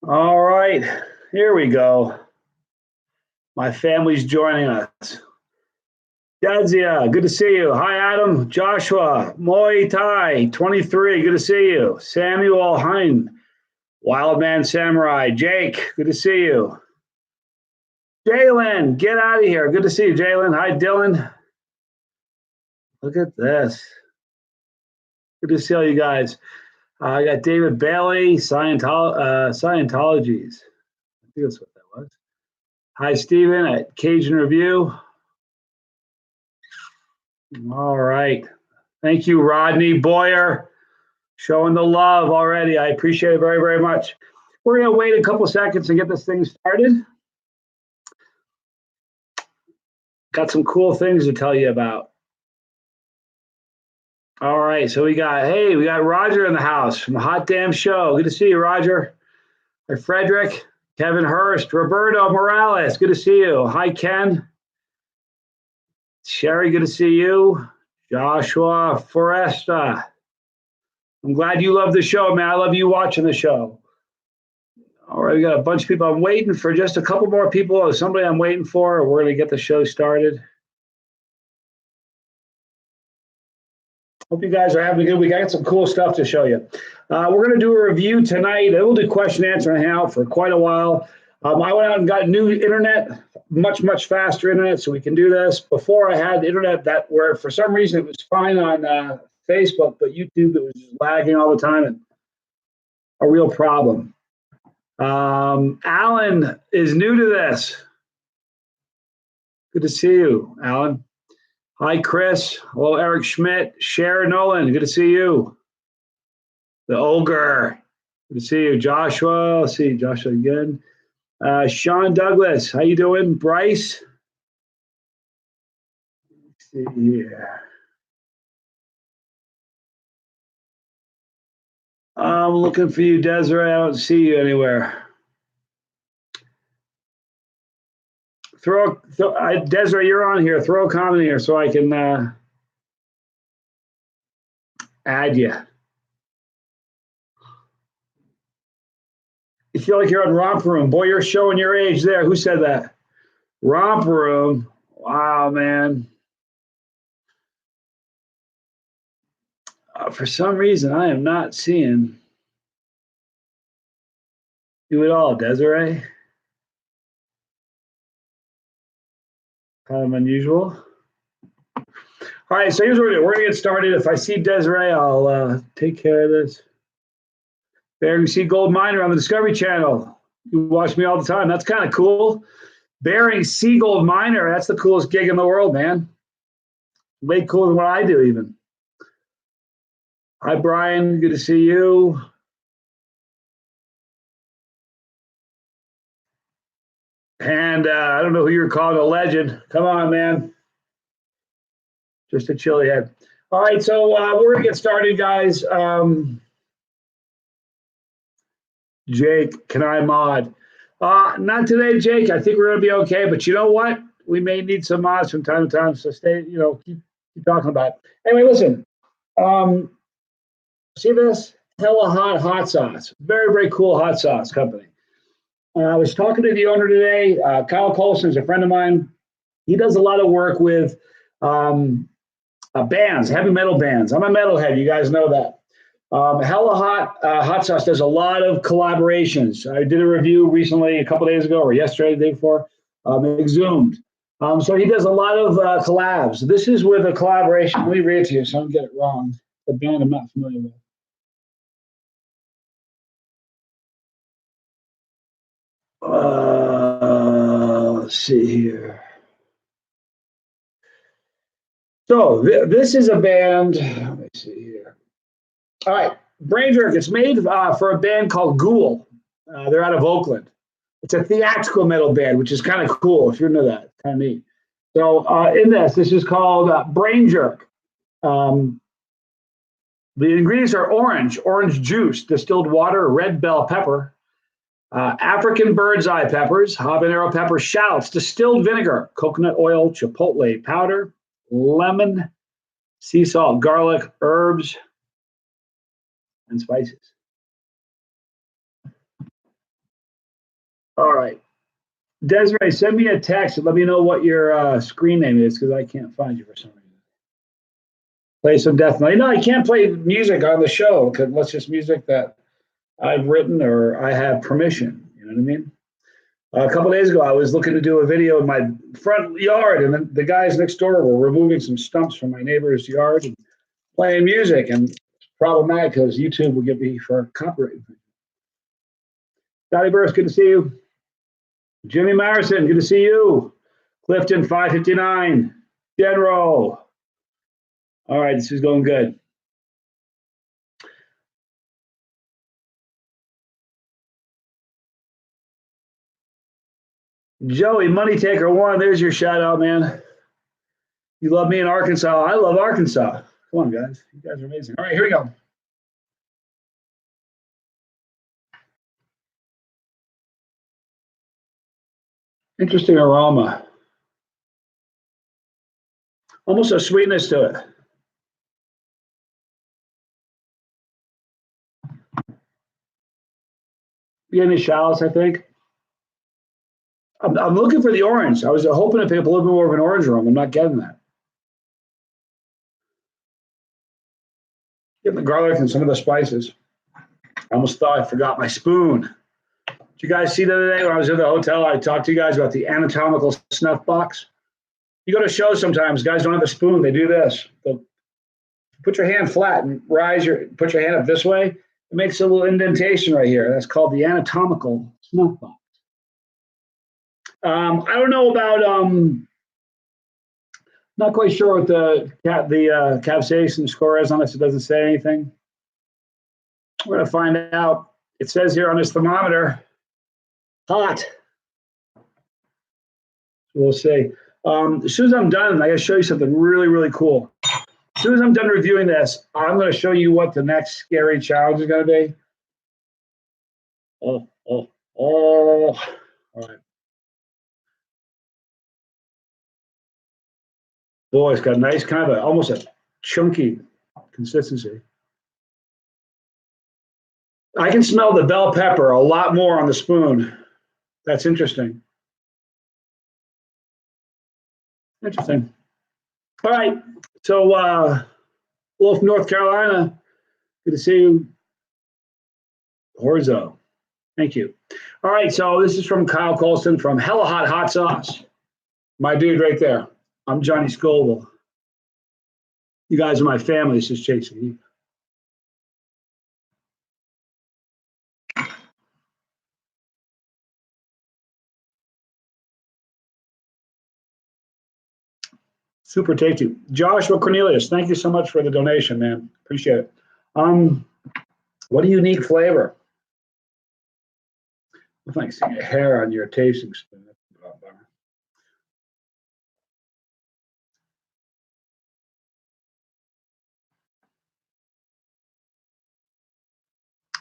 All right, here we go. My family's joining us. Jadzia, good to see you. Hi, Adam. Joshua, Muay Thai, 23, good to see you. Samuel Hein, Wildman Samurai. Jake, good to see you. Jalen, get out of here. Good to see you, Jalen. Hi, Dylan. Look at this. Good to see all you guys. I got David Bailey, Scientologies. I think that's what that was. Hi, Stephen at Cajun Review. All right. Thank you, Rodney Boyer, showing the love already. I appreciate it very, very much. We're going to wait a couple seconds to get this thing started. Got some cool things to tell you about. All right, so we got Roger in the house from the Hot Damn Show. Good to see you, Roger. Hi, Frederick, Kevin Hurst, Roberto Morales. Good to see you. Hi, Ken. Sherry, good to see you. Joshua Foresta. I'm glad you love the show, man. I love you watching the show. All right, we got a bunch of people. I'm waiting for just a couple more people. There's somebody I'm waiting for. We're going to get the show started. Hope you guys are having a good week. I got some cool stuff to show you. We're going to do a review tonight. We'll do question, answer, and hangout for quite a while. I went out and got new internet, much, much faster internet, so we can do this. Before I had internet that where for some reason it was fine on Facebook, but YouTube, it was just lagging all the time and a real problem. Alan is new to this. Good to see you, Alan. Hi, Chris. Hello, Eric Schmidt. Sharon Nolan, good to see you. The Ogre, good to see you. Joshua, let's see, Joshua again. Sean Douglas, how you doing? Bryce? Let's see here. I'm looking for you, Desiree. I don't see you anywhere. Desiree, you're on here. Throw a comment here so I can add you. You feel like you're on Romp Room. Boy, you're showing your age there. Who said that? Romp Room. Wow, man. For some reason, I am not seeing you at all, Desiree. Kind of unusual. All right, so here's what we're doing. We're going to get started. If I see Desiree, I'll take care of this. Bering Sea Gold Miner on the Discovery Channel. You watch me all the time. That's kind of cool. Bering Sea Gold Miner. That's the coolest gig in the world, man. Way cooler than what I do, even. Hi, Brian. Good to see you. And I don't know who you're calling a legend. Come on, man. Just a chilly head. All right, so we're going to get started, guys. Jake, can I mod? Not today, Jake. I think we're going to be okay. But you know what? We may need some mods from time to time. So stay, keep talking about it. Anyway, listen. See this? Hella hot sauce. Very, very cool hot sauce company. I was talking to the owner today. Kyle Colson is a friend of mine. He does a lot of work with bands, heavy metal bands. I'm a metalhead. You guys know that. Hella Hot Sauce does a lot of collaborations. I did a review recently, a couple days ago, or yesterday, the day before, Exhumed. So he does a lot of collabs. This is with a collaboration. Let me read it to you so I don't get it wrong. The band I'm not familiar with. Let's see here. So this is a band. Let me see here. All right, Brain Jerk. It's made for a band called Ghoul. They're out of Oakland. It's a theatrical metal band, which is kind of cool. If you're into that, kind of neat. So in this is called Brain Jerk. The ingredients are orange juice, distilled water, red bell pepper, African bird's eye peppers, habanero pepper, shallots, distilled vinegar, coconut oil, chipotle powder, lemon, sea salt, garlic, herbs, and spices. All right. Desiree, send me a text and let me know what your screen name is because I can't find you for some reason. Play some Death Metal. No, I can't play music on the show because that's just music that I've written or I have permission. You know what I mean? A couple of days ago, I was looking to do a video in my front yard, and the guys next door were removing some stumps from my neighbor's yard and playing music. And it's problematic because YouTube will get me for copyright. Scotty Burst, good to see you. Jimmy Marison, good to see you. Clifton, 559. General. All right, this is going good. Joey, Money Taker 1, there's your shout out, man. You love me in Arkansas. I love Arkansas. Come on, guys. You guys are amazing. All right, here we go. Interesting aroma. Almost a sweetness to it. You get any shallots, I think? I'm looking for the orange. I was hoping to pick up a little bit more of an orange aroma. I'm not getting that. Getting the garlic and some of the spices. I almost thought I forgot my spoon. Did you guys see the other day when I was in the hotel? I talked to you guys about the anatomical snuff box. You go to shows sometimes, guys don't have a spoon. They do this. They'll put your hand flat and put your hand up this way. It makes a little indentation right here. That's called the anatomical snuff box. I don't know about, not quite sure what the capsaicin score is on this. It doesn't say anything. We're going to find out. It says here on this thermometer, hot. We'll see. As soon as I'm done, I got to show you something really, really cool. As soon as I'm done reviewing this, I'm going to show you what the next scary challenge is going to be. Oh. All right. Boy, it's got a nice kind of almost a chunky consistency. I can smell the bell pepper a lot more on the spoon. That's interesting. Interesting. All right. So, Wolf, North Carolina. Good to see you. Horzo. Thank you. All right. So, this is from Kyle Colson from Hella Hot Hot Sauce. My dude right there. I'm Johnny Scoville. You guys are my family. This is Chasing. Super tasty. Joshua Cornelius, thank you so much for the donation, man. Appreciate it. What a unique flavor. Looks like seeing a hair on your tasting spoon.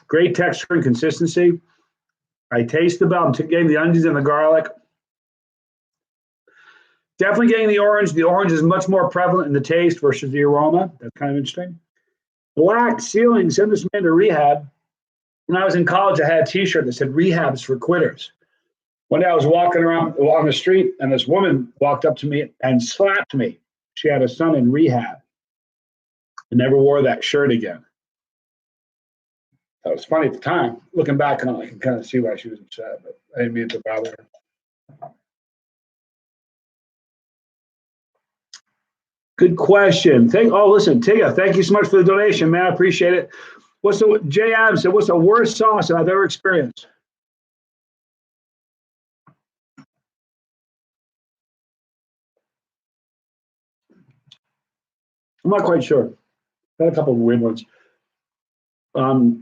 Great texture and consistency. I taste the bell. I'm getting the onions and the garlic. Definitely getting the orange. The orange is much more prevalent in the taste versus the aroma. That's kind of interesting. Black ceiling, send this man to rehab. When I was in college, I had a t-shirt that said rehab's for quitters. One day I was walking around on the street and this woman walked up to me and slapped me. She had a son in rehab and never wore that shirt again. That was funny at the time. Looking back on it, I can kind of see why she was upset, but I didn't mean to bother her. Good question. Listen, Tigga, thank you so much for the donation, man. I appreciate it. Jay Adams said, what's the worst sauce that I've ever experienced? I'm not quite sure. Got a couple of weird ones.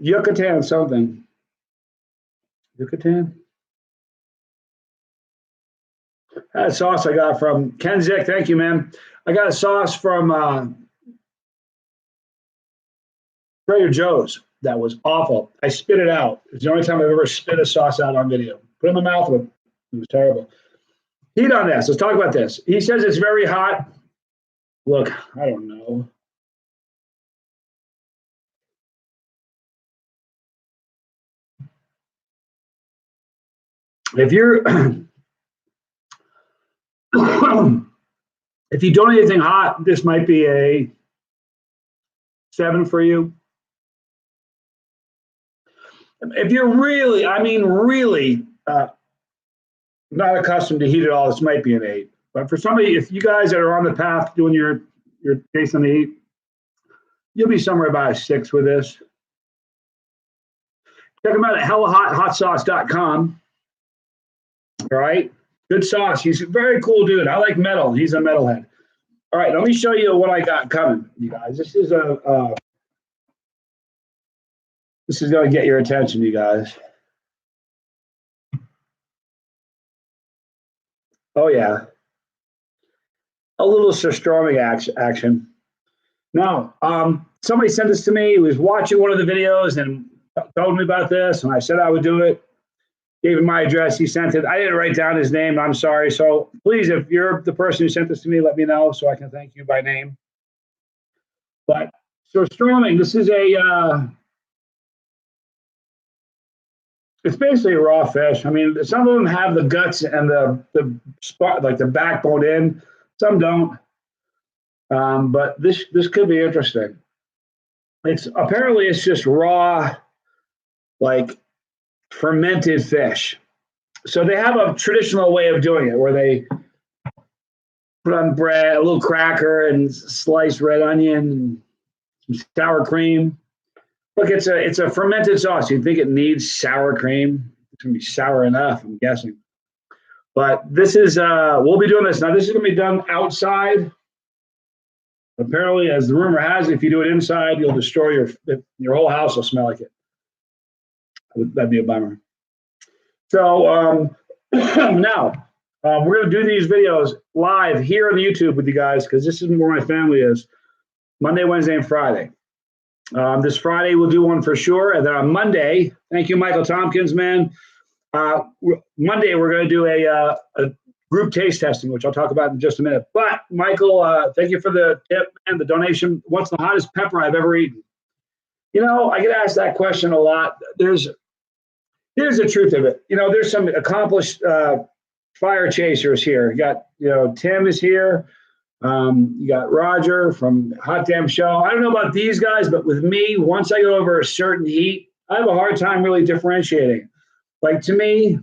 Yucatan something. Yucatan? That sauce I got from Ken Zick. Thank you, man. I got a sauce from Trader Joe's. That was awful. I spit it out. It's the only time I've ever spit a sauce out on video. Put it in my mouth. It was terrible. Heat on this. Let's talk about this. He says it's very hot. Look, I don't know. If you're, if you don't eat anything hot, this might be a 7 for you. If you're really, I mean, really not accustomed to heat at all, this might be an 8. But for somebody, if you guys that are on the path doing your taste on the heat, you'll be somewhere about a 6 with this. Check them out at hellahotsauce.com. All right. Good sauce. He's a very cool dude. I like metal. He's a metalhead. All right. Let me show you what I got coming, you guys. This is going to get your attention, you guys. Oh, yeah. A little surstromming action. Now, somebody sent this to me. He was watching one of the videos and told me about this, and I said I would do it. Gave him my address. He sent it. I didn't write down his name. I'm sorry. So please, if you're the person who sent this to me, let me know so I can thank you by name. But surstromming, this is it's basically a raw fish. I mean, some of them have the guts and the spot, like the backbone in. Some don't. But this could be interesting. Apparently it's just raw, like fermented fish. So they have a traditional way of doing it where they put on bread, a little cracker, and sliced red onion, and some sour cream. Look, it's a fermented sauce. You'd think it needs sour cream. It's gonna be sour enough, I'm guessing. But this is we'll be doing this now. This is gonna be done outside. Apparently, as the rumor has it, if you do it inside, you'll destroy your whole house will smell like it. That'd be a bummer. So now we're going to do these videos live here on YouTube with you guys because this is where my family is. Monday, Wednesday, and Friday. This Friday we'll do one for sure, and then on Monday, thank you, Michael Tompkins, man. Monday we're going to do a group taste testing, which I'll talk about in just a minute. But Michael, thank you for the tip and the donation. What's the hottest pepper I've ever eaten? You know, I get asked that question a lot. Here's the truth of it. You know, there's some accomplished fire chasers here. You got, Tim is here. You got Roger from Hot Damn Show. I don't know about these guys, but with me, once I go over a certain heat, I have a hard time really differentiating. Like to me,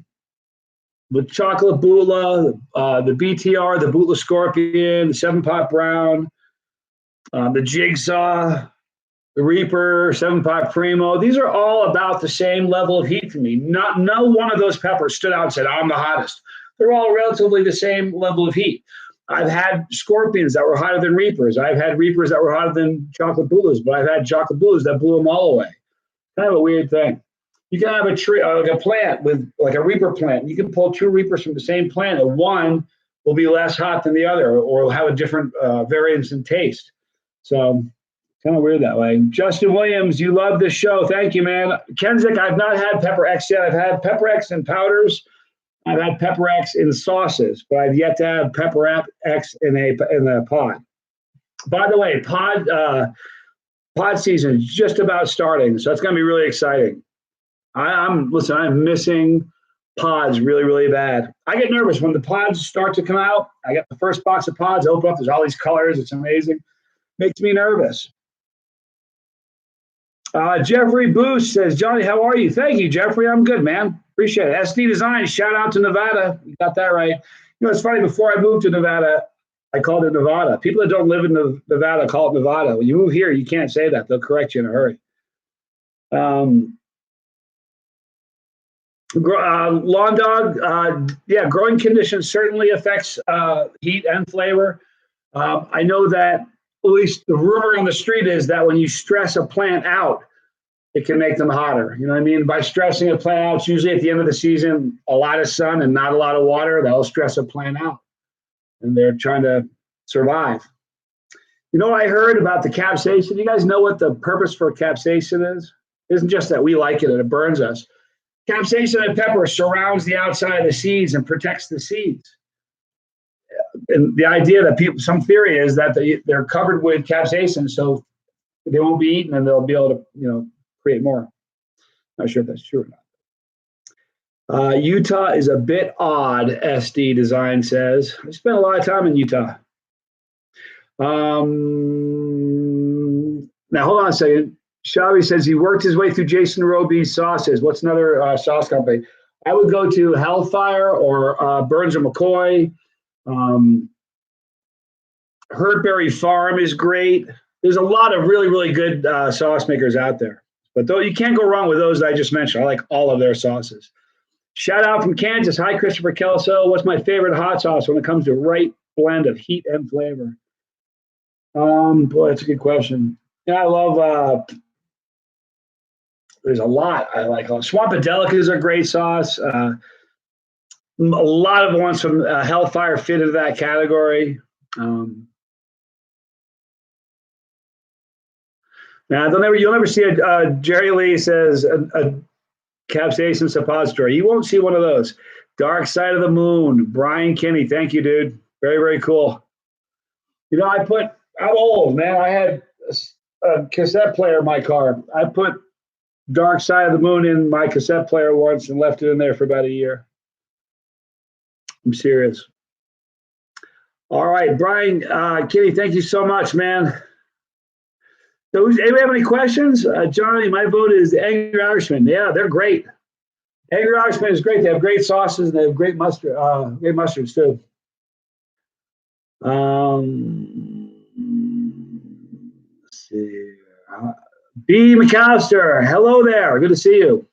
the chocolate Bula, the BTR, the Butler Scorpion, the 7-Pot Brown, the Jigsaw, the Reaper, 7-Pot Primo, these are all about the same level of heat for me. No one of those peppers stood out and said, I'm the hottest. They're all relatively the same level of heat. I've had Scorpions that were hotter than Reapers. I've had Reapers that were hotter than chocolate Bulas, but I've had chocolate Bulas that blew them all away. Kind of a weird thing. You can have a tree, like a plant with like a Reaper plant. You can pull 2 Reapers from the same plant, and one will be less hot than the other, or will have a different variance in taste. So kind of weird that way. Justin Williams, you love this show. Thank you, man. Kenzik, I've not had Pepper X yet. I've had Pepper X in powders. I've had Pepper X in sauces, but I've yet to have Pepper X in a pod. By the way, pod season is just about starting, so it's going to be really exciting. I'm missing pods really, really bad. I get nervous when the pods start to come out. I get the first box of pods, open up, there's all these colors. It's amazing. Makes me nervous. Jeffrey Boost says, Johnny, how are you? Thank you, Jeffrey. I'm good, man. Appreciate it. SD Design, shout out to Nevada. You got that right. It's funny. Before I moved to Nevada, I called it Nevada. People that don't live in Nevada call it Nevada. When you move here, you can't say that. They'll correct you in a hurry. Lawn Dog, yeah, growing conditions certainly affects heat and flavor. I know that at least the rumor on the street is that when you stress a plant out, it can make them hotter. You know what I mean? By stressing a plant out, it's usually at the end of the season, a lot of sun and not a lot of water, that'll stress a plant out. And they're trying to survive. You know what I heard about the capsaicin? You guys know what the purpose for capsaicin is? It isn't just that we like it and it burns us. Capsaicin and pepper surrounds the outside of the seeds and protects the seeds. And the idea that people, some theory is that they're covered with capsaicin, so they won't be eaten and they'll be able to, create more. Not sure if that's true or not. Utah is a bit odd, SD Design says. I spent a lot of time in Utah. Now, hold on a second. Shavi says he worked his way through Jason Roby's sauces. What's another sauce company? I would go to Hellfire or Burns and McCoy. Hurtberry Farm is great. There's a lot of really, really good sauce makers out there. But though you can't go wrong with those that I just mentioned. I like all of their sauces. Shout out from Kansas. Hi, Christopher Kelso. What's my favorite hot sauce when it comes to right blend of heat and flavor? Boy, that's a good question. Yeah, I love, there's a lot I like. Swampadelica is a great sauce. A lot of the ones from Hellfire fit into that category. Now, you'll never see Jerry Lee says a capsaicin suppository. You won't see one of those. Dark Side of the Moon. Brian Kinney. Thank you, dude. Very, very cool. I'm old, man. I had a cassette player in my car. I put Dark Side of the Moon in my cassette player once and left it in there for about a year. I'm serious. All right, Brian Kinney, thank you so much, man. So, anybody have any questions? Johnny, my vote is Angry Irishman. Yeah, they're great. Angry Irishman is great. They have great sauces and they have great mustard, great mustards too. Let's see. B. McAllister, hello there. Good to see you.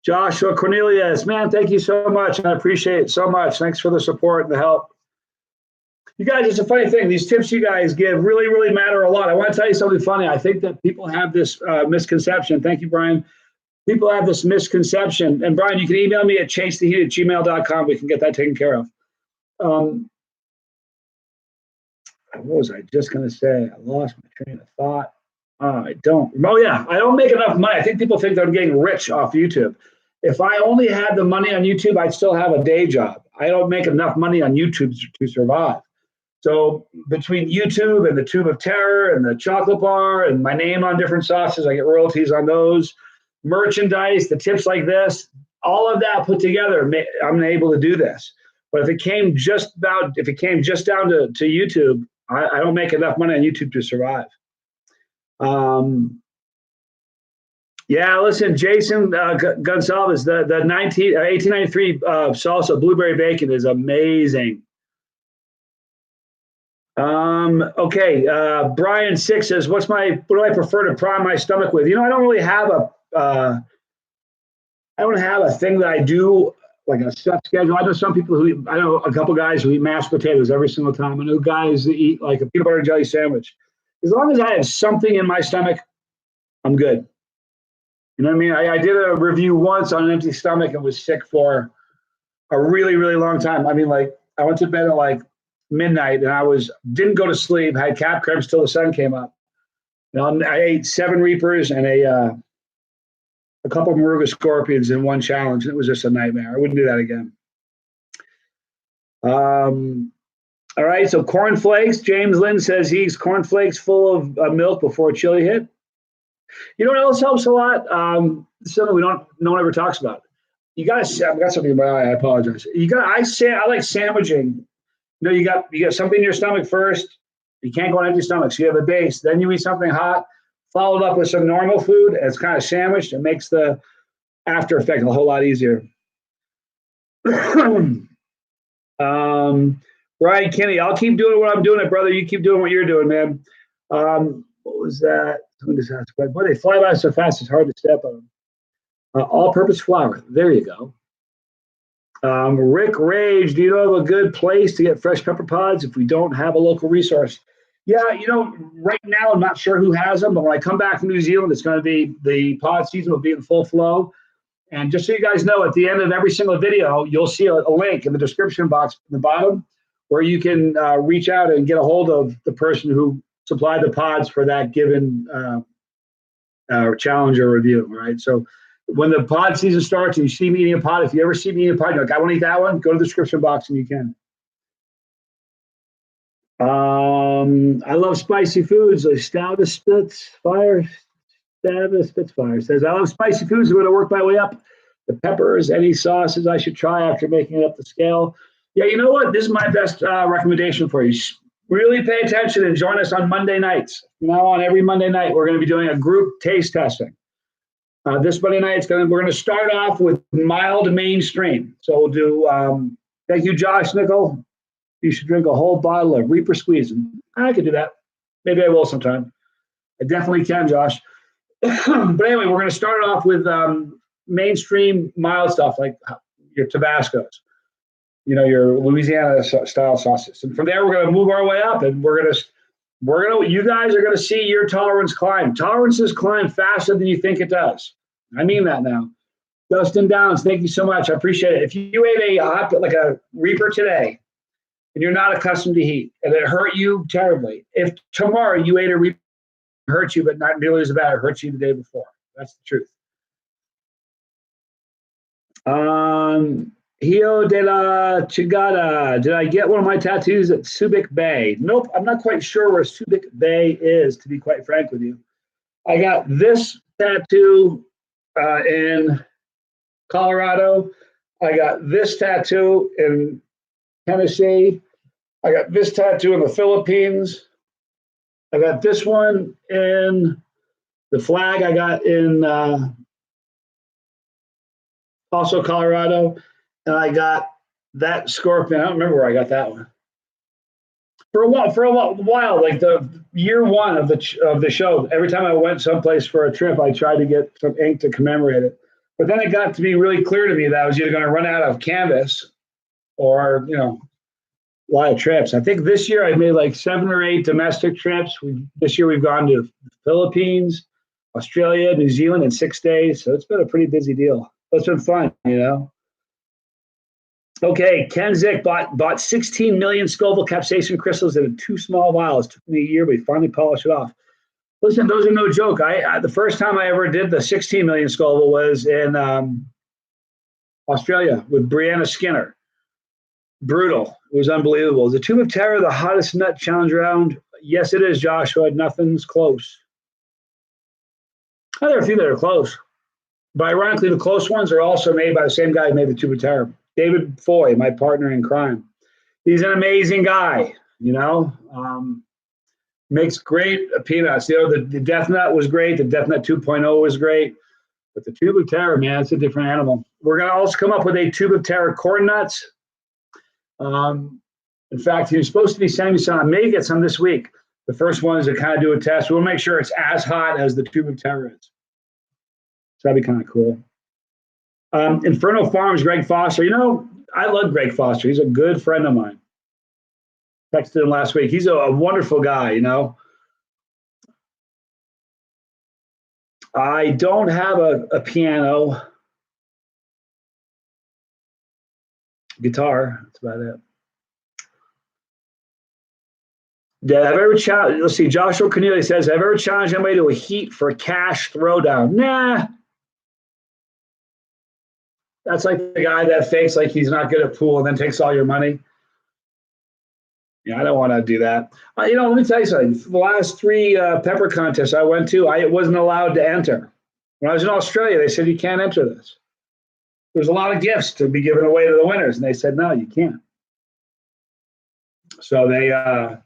Joshua Cornelius, man, thank you so much. I appreciate it so much. Thanks for the support and the help. You guys, it's a funny thing. These tips you guys give really, really matter a lot. I want to tell you something funny. I think that people have this misconception. Thank you, Brian. People have this misconception. And Brian, you can email me at chasetheheat@gmail.com. We can get that taken care of. What was I just going to say? I lost my train of thought. I don't. Oh, yeah. I don't make enough money. I think people think that I'm getting rich off YouTube. If I only had the money on YouTube, I'd still have a day job. I don't make enough money on YouTube to survive. So between YouTube and the Tube of Terror and the chocolate bar and my name on different sauces, I get royalties on those. Merchandise, the tips like this, all of that put together, I'm able to do this. But if it came just down to YouTube, I don't make enough money on YouTube to survive. Yeah, listen, Jason Gonsalves, the 1893 salsa blueberry bacon is amazing. Okay, Brian 6 says, what do I prefer to prime my stomach with? I don't really have I don't have a thing that I do, like a set schedule. I know I know a couple guys who eat mashed potatoes every single time. I know guys that eat like a peanut butter and jelly sandwich. As long as I have something in my stomach, I'm good. You know what I mean? I did a review once on an empty stomach and was sick for a really, really long time. I mean, like I went to bed at like midnight and didn't go to sleep, had calf cramps till the sun came up. I ate 7 Reapers and a couple of Maruga scorpions in one challenge. It was just a nightmare. I wouldn't do that again. All right, so cornflakes. James Lynn says he eats cornflakes full of milk before chili hit. You know what else helps a lot? Something no one ever talks about. I've got something in my eye. I apologize. I like sandwiching. You got something in your stomach first. You can't go on empty stomach. So you have a base. Then you eat something hot, followed up with some normal food. And it's kind of sandwiched. It makes the after effect a whole lot easier. Brian Kinney, I'll keep doing what I'm doing, brother. You keep doing what you're doing, man. What was that? Boy, they fly by so fast, it's hard to step on them. All-purpose flour. There you go. Rick Rage, do you know of a good place to get fresh pepper pods if we don't have a local resource? Yeah, right now I'm not sure who has them, but when I come back from New Zealand, it's going to be the pod season will be in full flow. And just so you guys know, at the end of every single video, you'll see a link in the description box at the bottom where you can reach out and get a hold of the person who supplied the pods for that given challenge or review, right? So when the pod season starts and you see me eating a pod, if you ever see me eating a pod, you're like, I want to eat that one, go to the description box and you can. I love spicy foods. Like Stab Spitfire says, I love spicy foods. I'm going to work my way up. The peppers, any sauces I should try after making it up the scale. Yeah, you know what? This is my best recommendation for you. Really pay attention and join us on Monday nights. From now on, every Monday night, we're going to be doing a group taste testing. This Monday night, we're going to start off with mild mainstream. So we'll do, thank you, Josh Nickel. You should drink a whole bottle of Reaper Squeeze. I could do that. Maybe I will sometime. I definitely can, Josh. But anyway, we're going to start off with mainstream mild stuff like your Tabascos, your Louisiana style sauces. And from there, we're going to move our way up, and you guys are going to see your tolerance climb. Tolerances climb faster than you think it does. I mean that now. Dustin Downs, thank you so much. I appreciate it. If you ate a Reaper today, and you're not accustomed to heat, and it hurt you terribly, if tomorrow you ate a Reaper, it hurt you, but not nearly as bad, it hurt you the day before. That's the truth. Hio de la Chigada. Did I get one of my tattoos at Subic Bay? Nope, I'm not quite sure where Subic Bay is, to be quite frank with you. I got this tattoo in Colorado. I got this tattoo in Tennessee. I got this tattoo in the Philippines. I got this one in the flag I got in also Colorado. And I got that scorpion. I don't remember where I got that one. For a while, like the year one of the show, every time I went someplace for a trip, I tried to get some ink to commemorate it. But then it got to be really clear to me that I was either going to run out of canvas or, a lot of trips. I think this year I made like 7 or 8 domestic trips. This year we've gone to the Philippines, Australia, New Zealand in 6 days. So it's been a pretty busy deal. But it's been fun, Okay, Ken Zick bought 16 million Scoville capsaicin crystals in 2 small vials. It took me a year, but he finally polished it off. Listen, those are no joke. The first time I ever did the 16 million Scoville was in Australia with Brianna Skinner. Brutal. It was unbelievable. Is the Tube of Terror the hottest nut challenge around? Yes, it is, Joshua. Nothing's close. There are a few that are close. But ironically, the close ones are also made by the same guy who made the Tube of Terror. David Foy, my partner in crime. He's an amazing guy, makes great peanuts. The Death Nut was great. The Death Nut 2.0 was great. But the Tube of Terror, man, it's a different animal. We're going to also come up with a Tube of Terror corn nuts. In fact, he was supposed to be sending me some. I may get some this week. The first one is to kind of do a test. We'll make sure it's as hot as the Tube of Terror is. So that'd be kind of cool. Inferno Farms, Greg Foster. I love Greg Foster. He's a good friend of mine. Texted him last week. He's a wonderful guy, I don't have a piano. Guitar. That's about it. Have I ever challenged? Let's see. Joshua Cornelia says, have I ever challenged anybody to a heat for a cash throwdown? Nah. That's like the guy that fakes like he's not good at pool and then takes all your money. Yeah, I don't want to do that. Let me tell you something. The last 3 pepper contests I went to, I wasn't allowed to enter. When I was in Australia, they said, you can't enter this. There's a lot of gifts to be given away to the winners. And they said, no, you can't. So that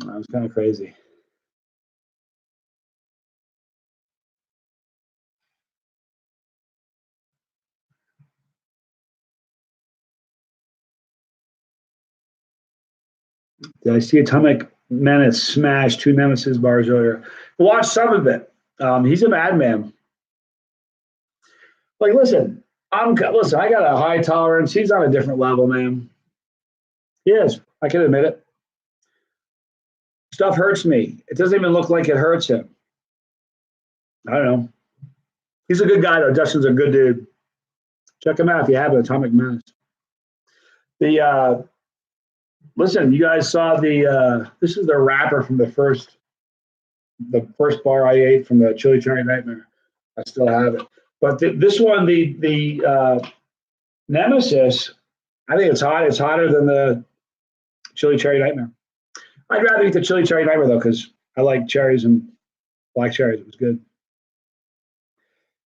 was kind of crazy. Did I see Atomic Menace smash 2 Nemesis bars earlier? Watch some of it. He's a madman. Like, listen, I got a high tolerance. He's on a different level, man. He is. I can admit it. Stuff hurts me. It doesn't even look like it hurts him. I don't know. He's a good guy, though. Dustin's a good dude. Check him out if you have an Atomic Menace. The listen, you guys saw the this is the wrapper from the first bar I ate from the Chilli Cherry Nightmare. I still have it. But this one, the Nemesis, I think it's hot. It's hotter than the Chilli Cherry Nightmare. I'd rather eat the Chilli Cherry Nightmare though, because I like cherries and black cherries. It was good.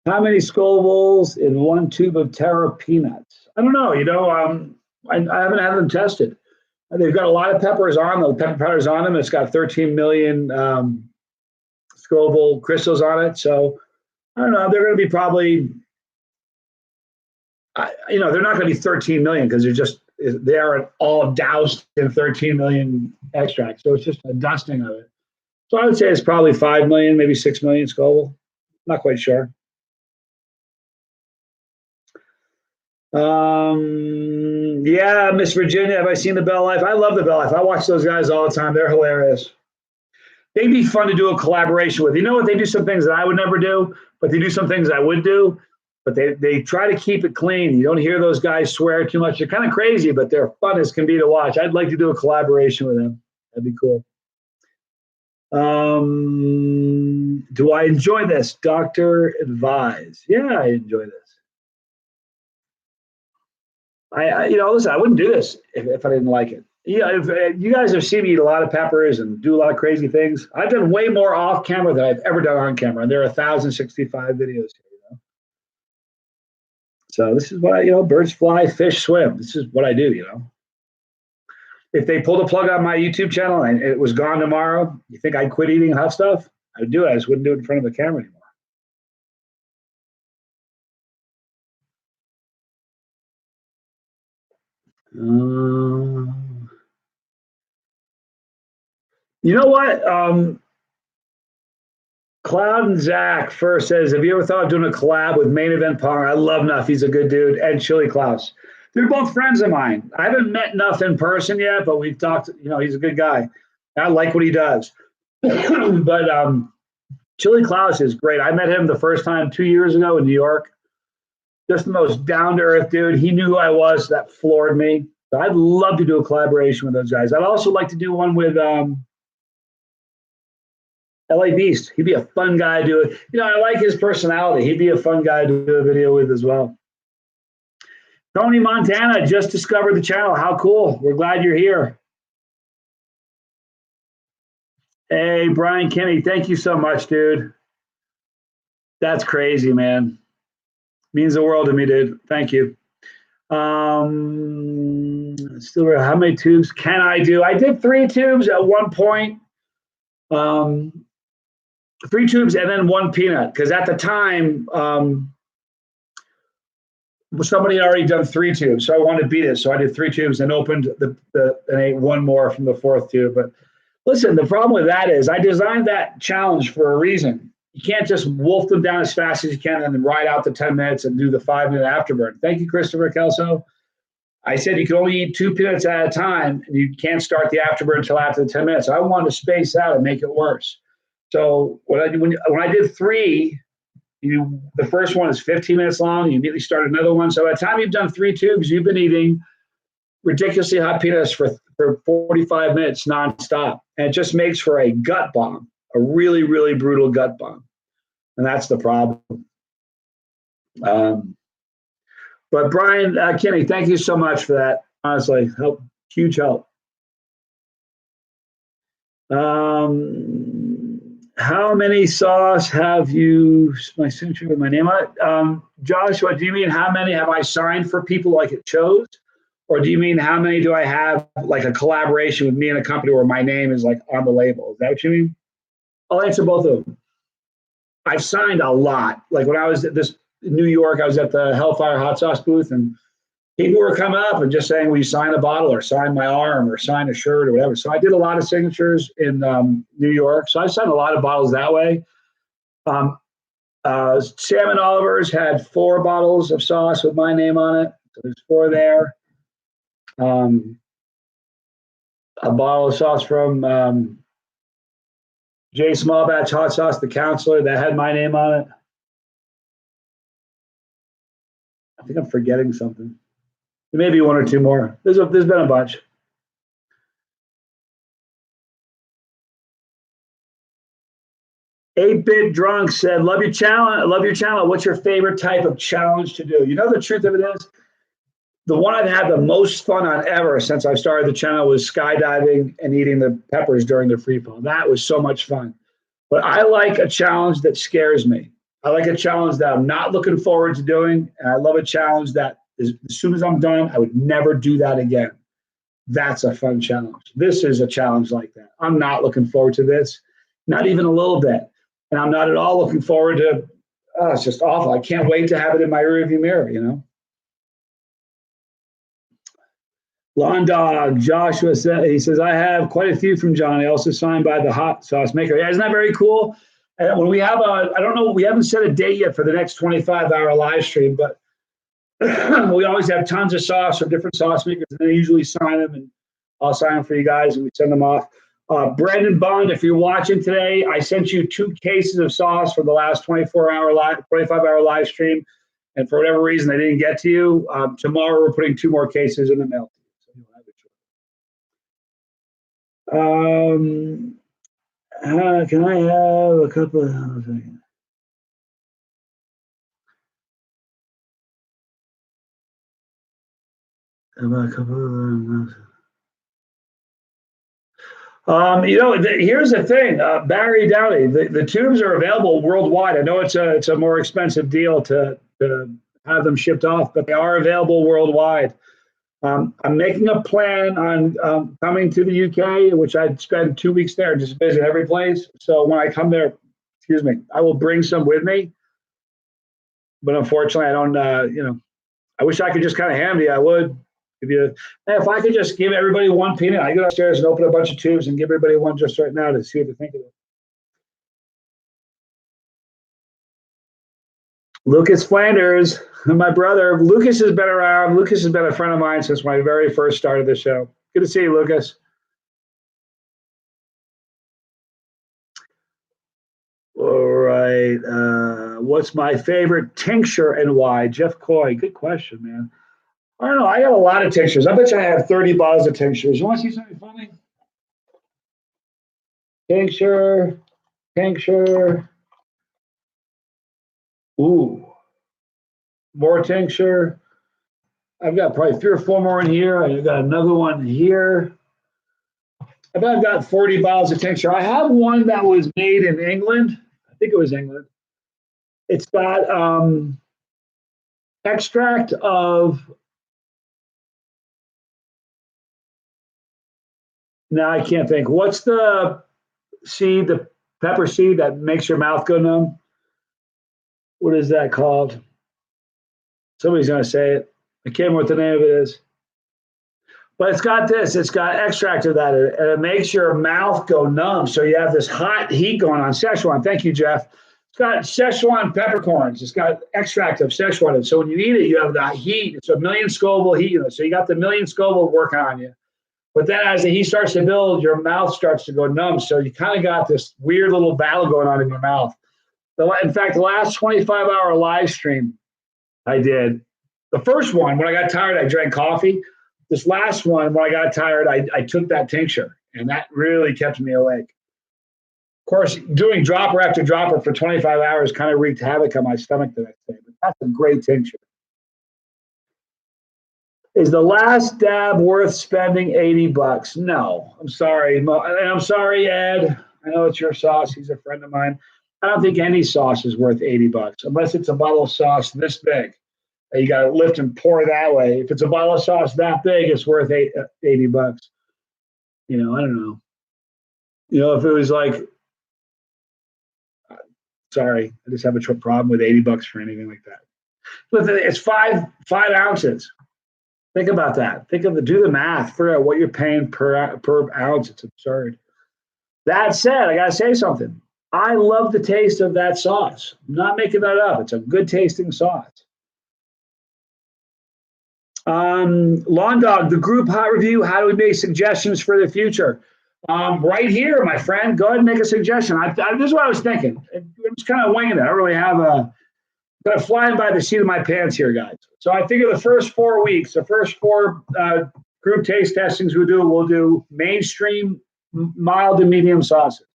How many Scovilles in one tube of Terra peanuts? I don't know. I haven't had them tested. They've got a lot of peppers on them. Pepper powders on them. It's got 13 million Scoville crystals on it. So I don't know. They're going to be probably, they're not going to be 13 million because they are all doused in 13 million extract. So it's just a dusting of it. So I would say it's probably 5 million, maybe 6 million Scoville. Not quite sure. Yeah, Miss Virginia, have I seen the Bell Life? I love the Bell Life. I watch those guys all the time. They're hilarious. They'd be fun to do a collaboration with. You know what? They do some things that I would never do, but they do some things I would do. But they try to keep it clean. You don't hear those guys swear too much. They're kind of crazy, but they're fun as can be to watch. I'd like to do a collaboration with them. That'd be cool. Do I enjoy this? Doctor advise. Yeah, I enjoy this. Listen, I wouldn't do this if I didn't like it. Yeah, if you guys have seen me eat a lot of peppers and do a lot of crazy things. I've done way more off camera than I've ever done on camera, and there are 1,065 videos here. So this is what birds fly, fish swim. This is what I do. If they pulled a plug on my YouTube channel and it was gone tomorrow, you think I'd quit eating hot stuff? I would do it. I just wouldn't do it in front of the camera anymore. You know what? Cloud and Zach first says, have you ever thought of doing a collab with Main Event Pong? I love Nuff. He's a good dude. And Chili Klaus. They're both friends of mine. I haven't met Nuff in person yet, but we've talked. He's a good guy. I like what he does. But Chili Klaus is great. I met him the first time 2 years ago in New York. Just the most down-to-earth dude. He knew who I was. That floored me. So I'd love to do a collaboration with those guys. I'd also like to do one with LA Beast. He'd be a fun guy to do it. I like his personality. He'd be a fun guy to do a video with as well. Tony Montana just discovered the channel. How cool. We're glad you're here. Hey, Brian Kinney, thank you so much, dude. That's crazy, man. Means the world to me, dude. Thank you. Still, how many tubes can I do? I did 3 tubes at one point. 3 tubes and then 1 peanut, because at the time somebody had already done 3 tubes, so I wanted to beat it. So I did 3 tubes and opened and ate 1 more from the 4th tube. But listen, the problem with that is I designed that challenge for a reason. You can't just wolf them down as fast as you can and then ride out the 10 minutes and do the 5-minute afterburn. Thank you, Christopher Kelso. I said you can only eat 2 peanuts at a time, and you can't start the afterburn until after the 10 minutes. So I wanted to space out and make it worse. So when I did 3, the first one is 15 minutes long. You immediately start another one. So by the time you've done 3 tubes, you've been eating ridiculously hot peanuts for 45 minutes nonstop. And it just makes for a gut bomb, a really, really brutal gut bomb. And that's the problem. But Brian Kinney, thank you so much for that. Honestly, huge help. How many sauce have you? My signature with my name on it. Joshua, do you mean how many have I signed for people like it chose? Or do you mean how many do I have like a collaboration with me and a company where my name is like on the label? Is that what you mean? I'll answer both of them. I've signed a lot. Like when I was in New York, I was at the Hellfire Hot Sauce booth, and people were coming up and just saying, will you sign a bottle or sign my arm or sign a shirt or whatever. So I did a lot of signatures in New York. So I signed a lot of bottles that way. Sam and Oliver's had 4 bottles of sauce with my name on it. So there's 4 there. A bottle of sauce from Jay Smallbatch Hot Sauce, the counselor, that had my name on it. I think I'm forgetting something. Maybe one or two more. There's been a bunch. Eight-bit drunk said, "Love your challenge. I love your channel. What's your favorite type of challenge to do?" You know, the truth of it is, the one I've had the most fun on ever since I started the channel was skydiving and eating the peppers during the free fall. That was so much fun. But I like a challenge that scares me. I like a challenge that I'm not looking forward to doing. And I love a challenge that as soon as I'm done, I would never do that again. That's a fun challenge. This is a challenge like that. I'm not looking forward to this, not even a little bit. And I'm not at all looking forward to, it's just awful. I can't wait to have it in my rearview mirror, you know? Lawn Dog, Joshua he says, I have quite a few from John. I also signed by the hot sauce maker. Yeah, isn't that very cool? And when we have I don't know, we haven't set a date yet for the next 25-hour live stream, but we always have tons of sauce from different sauce makers, and they usually sign them, and I'll sign them for you guys, and we send them off. Brendan Bond, if you're watching today, I sent you 2 cases of sauce for the last 25-hour live stream, and for whatever reason, they didn't get to you. Tomorrow, we're putting 2 more cases in the mail. Can I have a couple of here's the thing, Barry Downey, the tubes are available worldwide. I know it's a more expensive deal to have them shipped off, but they are available worldwide. I'm making a plan on coming to the UK, which I'd spend 2 weeks there, just visit every place. So when I come there, I will bring some with me. But unfortunately, I don't, I wish I could just kind of hand you. I would. If I could just give everybody one peanut, I go upstairs and open a bunch of tubes and give everybody one just right now to see what they think of it. Lucas Flanders, my brother. Lucas has been around. Lucas has been a friend of mine since my very first start of the show. Good to see you, Lucas. All right. What's my favorite tincture and why? Jeff Coy. Good question, man. I don't know. I got a lot of tinctures. I bet you I have 30 bottles of tinctures. You want to see something funny? Tincture. Ooh. More tincture. I've got probably 3 or 4 more in here. I've got another one here. I bet I've got 40 bottles of tincture. I have one that was made in England. I think it was England. It's got extract of, now I can't think. What's the seed, the pepper seed that makes your mouth go numb? What is that called? Somebody's going to say it. I can't remember what the name of it is. But it's got extract of that, and it makes your mouth go numb. So you have this hot heat going on. Szechuan, thank you, Jeff. It's got Szechuan peppercorns. It's got extract of Szechuan. And so when you eat it, you have that heat. It's a 1,000,000 Scoville heat. So you got the 1,000,000 Scoville working on you. But then as the heat starts to build, your mouth starts to go numb. So you kind of got this weird little battle going on in your mouth. In fact, the last 25-hour live stream I did, the first one, when I got tired, I drank coffee. This last one, when I got tired, I took that tincture, and that really kept me awake. Of course, doing dropper after dropper for 25 hours kind of wreaked havoc on my stomach the next day, but that's a great tincture. Is the last dab worth spending $80? No, I'm sorry. And I'm sorry, Ed. I know it's your sauce. He's a friend of mine. I don't think any sauce is worth $80 unless it's a bottle of sauce this big. You got to lift and pour that way. If it's a bottle of sauce that big, it's worth $80. I don't know. If it was like, sorry, I just have a problem with $80 for anything like that. But it's five ounces. Think about that. Do the math. Figure out what you're paying per ounce. It's absurd. That said, I got to say something. I love the taste of that sauce. I'm not making that up. It's a good tasting sauce. Lawn Dog, the group hot review. How do we make suggestions for the future? Right here, my friend. Go ahead and make a suggestion. This is what I was thinking. I'm just kind of winging it. I don't really have kind of flying by the seat of my pants here, guys. So I think of the first 4 weeks, the first four group taste testings we'll do mainstream, mild, and medium sauces.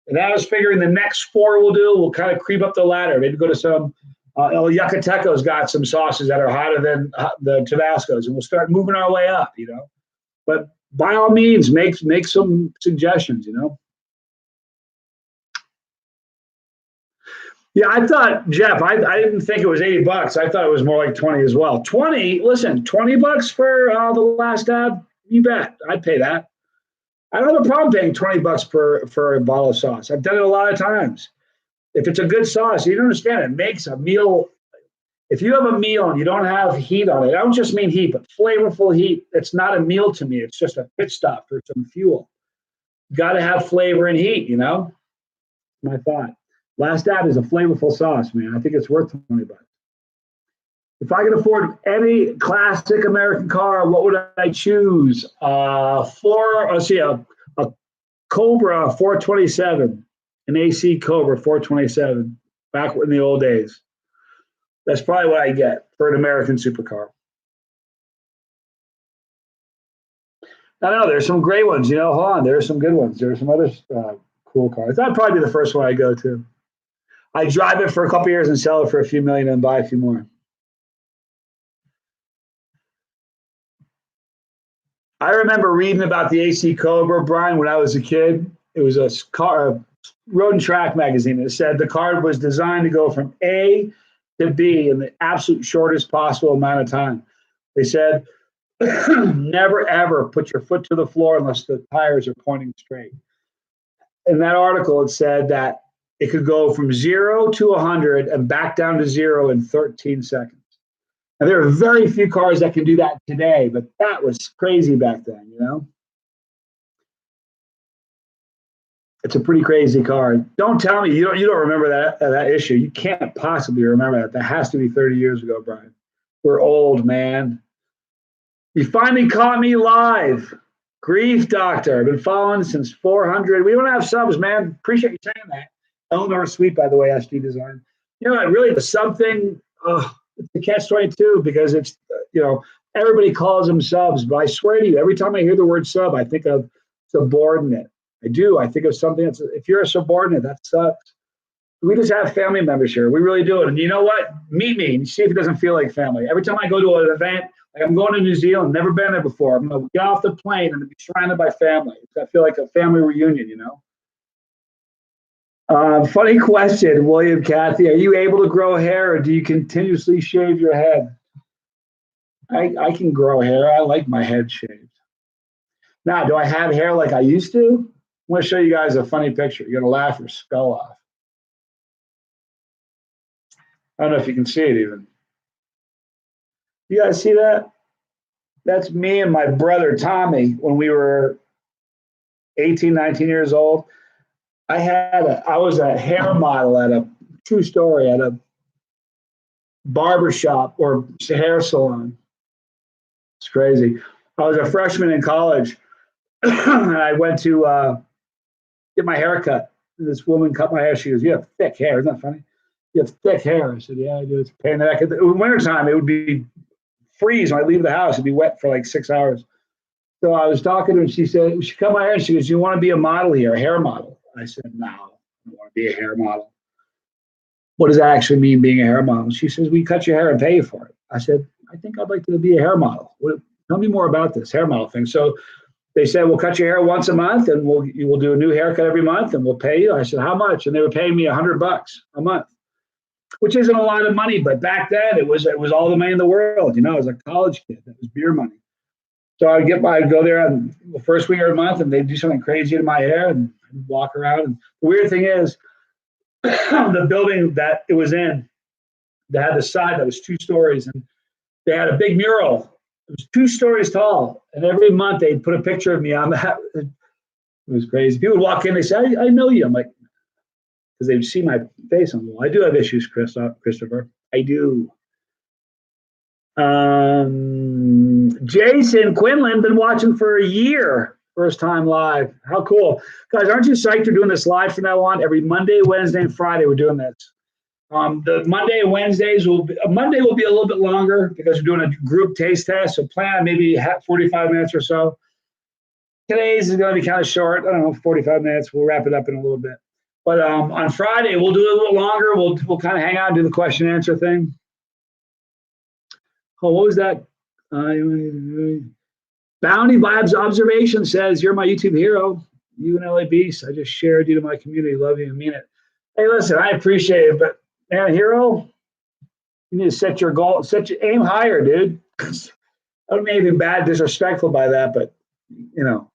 And I was figuring the next four we'll kind of creep up the ladder. Maybe go to some, El Yucateco's got some sauces that are hotter than the Tabascos, and we'll start moving our way up, But by all means, make some suggestions, Yeah, I thought, Jeff, I didn't think it was $80. I thought it was more like 20 as well. 20, listen, $20 for the last dab, you bet. I'd pay that. I don't have a problem paying $20 for a bottle of sauce. I've done it a lot of times. If it's a good sauce, you don't understand, it makes a meal. If you have a meal and you don't have heat on it, I don't just mean heat, but flavorful heat, it's not a meal to me. It's just a pit stop for some fuel. Got to have flavor and heat, My thought. Last Dab is a flavorful sauce, man. I think it's worth $20. If I could afford any classic American car, what would I choose? A Cobra 427, an AC Cobra 427, back in the old days. That's probably what I get for an American supercar. I don't know. There's some great ones, Hold on, there's some good ones. There's some other cool cars. That'd probably be the first one I go to. I drive it for a couple of years and sell it for a few million and buy a few more. I remember reading about the AC Cobra, Brian, when I was a kid. It was a Road and Track magazine. It said the car was designed to go from A to B in the absolute shortest possible amount of time. They said, never, ever put your foot to the floor unless the tires are pointing straight. In that article, it said that it could go from 0 to 100 and back down to 0 in 13 seconds. And there are very few cars that can do that today, but that was crazy back then, It's a pretty crazy car. Don't tell me you don't remember that issue. You can't possibly remember that. That has to be 30 years ago, Brian. We're old, man. You finally caught me live. Grief Doctor. I've been following since 400. We don't have subs, man. Appreciate you saying that. Eleanor Sweet, by the way, SD Design. Really the sub thing, it's the catch-22 because it's, everybody calls them subs, but I swear to you, every time I hear the word sub, I think of subordinate. I do. I think of something that's, if you're a subordinate, that sucks. We just have family members here. We really do it. And you know what? Meet me and see if it doesn't feel like family. Every time I go to an event, like I'm going to New Zealand, never been there before. I'm going to get off the plane and be surrounded by family. I feel like a family reunion, Funny question, William Cathy. Are you able to grow hair or do you continuously shave your head? I can grow hair. I like my head shaved. Now, do I have hair like I used to? I'm going to show you guys a funny picture. You're going to laugh your skull off. I don't know if you can see it even. You guys see that? That's me and my brother, Tommy, when we were 18, 19 years old. I was a hair model at a true story at a barber shop or hair salon. It's crazy. I was a freshman in college and I went to get my hair cut. This woman cut my hair. She goes, "You have thick hair." Isn't that funny? "You have thick hair." I said, "Yeah, I do. It's a pain in the neck." In the wintertime, it would be freeze when I leave the house. It'd be wet for like 6 hours. So I was talking to her and she said, she cut my hair and she goes, "You want to be a model here, a hair model?" I said, "No, I don't want to be a hair model." "What does that actually mean, being a hair model?" She says, "We cut your hair and pay you for it." I said, "I think I'd like to be a hair model. Tell me more about this hair model thing." So they said, "We'll cut your hair once a month and we'll do a new haircut every month and we'll pay you." I said, "How much?" And they were paying me $100 a month, which isn't a lot of money, but back then it was all the money in the world. I was a college kid. That was beer money. So I'd go there on the first week of the month and they'd do something crazy to my hair and I'd walk around. And the weird thing is, the building that it was in, they had the side that was 2 stories and they had a big mural. It was 2 stories tall. And every month they'd put a picture of me on that. It was crazy. People would walk in, they say, I know you. I'm like, because they'd see my face on the wall. I do have issues, Christopher. I do. Jason Quinlan, been watching for a year. First time live. How cool. Guys, aren't you psyched we're doing this live from now on? Every Monday, Wednesday, and Friday we're doing this. The Monday and Wednesdays Monday will be a little bit longer because we're doing a group taste test. So plan on maybe 45 minutes or so. Today's is going to be kind of short. I don't know, 45 minutes. We'll wrap it up in a little bit. But on Friday, we'll do it a little longer. We'll kind of hang out and do the question and answer thing. Oh, what was that? Bounty Vibes Observation says, you're my YouTube hero. You and LA Beast. I just shared you to my community. Love you and mean it. Hey, listen, I appreciate it, but man, hero, you need to set your goal, aim higher, dude. I don't mean anything bad, disrespectful by that, but you know,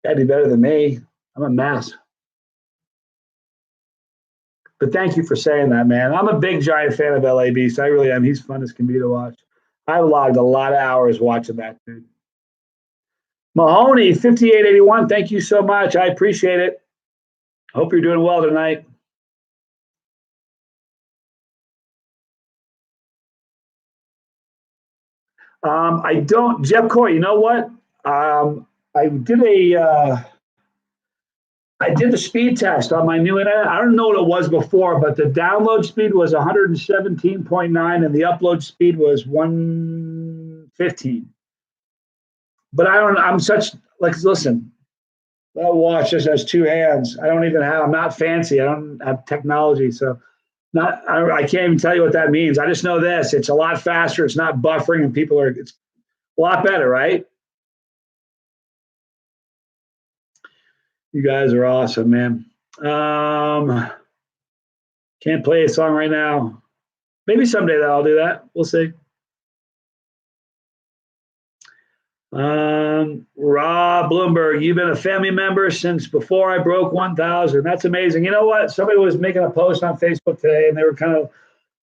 gotta do better than me. I'm a mess. But thank you for saying that, man. I'm a big giant fan of LA Beast. I really am. He's fun as can be to watch. I logged a lot of hours watching that, dude. Mahoney, 5881, thank you so much. I appreciate it. Hope you're doing well tonight. I don't, Jeff Coy, you know what? I did the speed test on my new internet. I don't know what it was before, but the download speed was 117.9 and the upload speed was 115. But listen, that watch just has two hands. I'm not fancy. I don't have technology. So I can't even tell you what that means. I just know this, it's a lot faster. It's not buffering and it's a lot better, right? You guys are awesome, man. Can't play a song right now. Maybe someday I'll do that. We'll see. Rob Bloomberg, you've been a family member since before I broke 1,000. That's amazing. You know what? Somebody was making a post on Facebook today, and they were kind of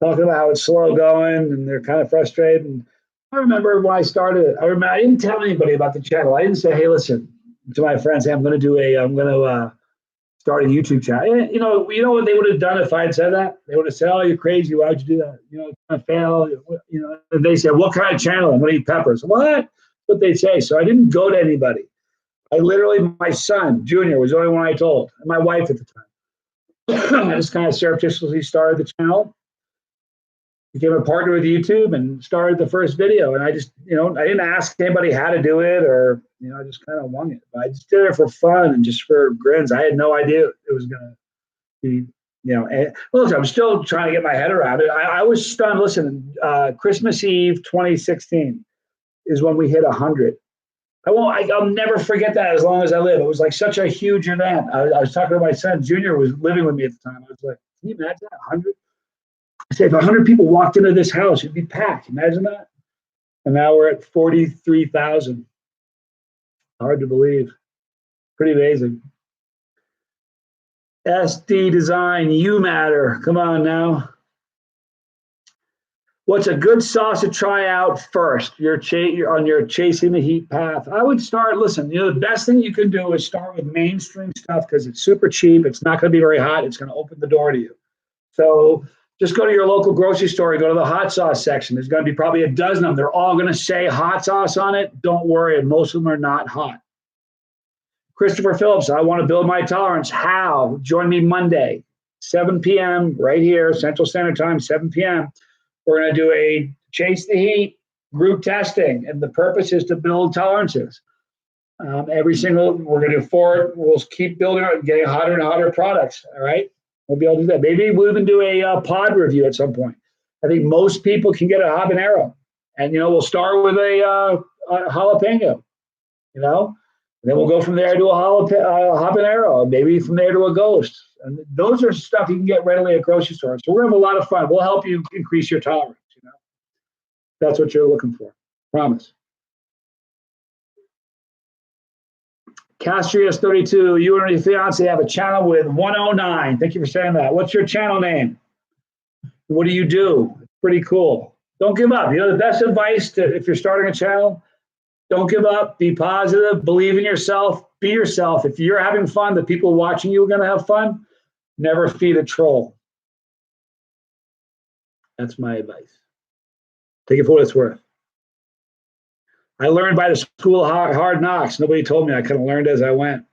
talking about how it's slow going, and they're kind of frustrated. And I remember when I started, I didn't tell anybody about the channel. I didn't say, hey, listen, to my friends, hey, I'm going to start a YouTube channel. You know what they would have done if I had said that? They would have said, oh, you're crazy. Why'd you do that? You know, it's going to fail. You know, and they said, what kind of channel? I'm going to eat peppers. What? What they'd say. So I didn't go to anybody. My son, Junior, was the only one I told, and my wife at the time. I just kind of surreptitiously started the channel, became a partner with YouTube, and started the first video. And I just, I didn't ask anybody how to do it, or, I just kind of wung it. But I just did it for fun and just for grins. I had no idea it was going to be, and look, I'm still trying to get my head around it. I was stunned. Listen, Christmas Eve 2016 is when we hit 100. I'll never forget that as long as I live. It was like such a huge event. I was talking to my son, Junior was living with me at the time. I was like, can you imagine that, 100? I said, if 100 people walked into this house, it'd be packed. Imagine that. And now we're at 43,000. Hard to believe. Pretty amazing. SD Design, you matter. Come on now. What's a good sauce to try out first? You're on your chasing the heat path. I would start, listen, the best thing you can do is start with mainstream stuff because it's super cheap. It's not going to be very hot. It's going to open the door to you. So just go to your local grocery store, go to the hot sauce section. There's going to be probably a dozen of them. They're all going to say hot sauce on it. Don't worry, most of them are not hot. Christopher Phillips, I want to build my tolerance. How? Join me Monday, 7 p.m. right here, Central Standard Time, 7 p.m. We're going to do a chase the heat group testing, and the purpose is to build tolerances. We're going to do 4. We'll keep building out, getting hotter and hotter products. All right, we'll be able to do that. Maybe we'll even do a pod review at some point. I think most people can get a habanero, and we'll start with a jalapeno. And then we'll go from there to a habanero, maybe from there to a ghost. And those are stuff you can get readily at grocery stores. So we're going to have a lot of fun. We'll help you increase your tolerance. That's what you're looking for. Promise. Castrius 32, you and your fiance have a channel with 109. Thank you for saying that. What's your channel name? What do you do? Pretty cool. Don't give up. The best advice if you're starting a channel, don't give up. Be positive. Believe in yourself. Be yourself. If you're having fun, the people watching you are going to have fun. Never feed a troll. That's my advice. Take it for what it's worth. I learned by the school of hard knocks. Nobody told me. I kind of learned as I went.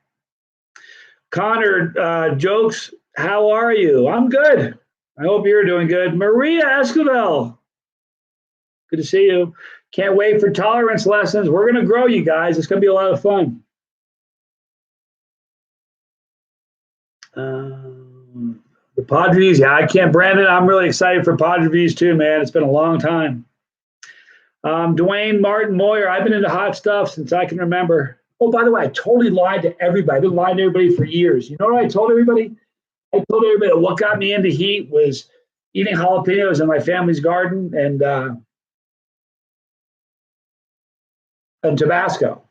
Connor, Jokes, how are you? I'm good. I hope you're doing good. Maria Scoville, good to see you. Can't wait for tolerance lessons. We're going to grow, you guys. It's going to be a lot of fun. The pod reviews, yeah, I can't. Brandon, I'm really excited for pod reviews too, man. It's been a long time. Dwayne Martin Moyer, I've been into hot stuff since I can remember. Oh, by the way, I totally lied to everybody. I've been lying to everybody for years. You know what I told everybody? I told everybody that what got me into heat was eating jalapenos in my family's garden and Tabasco.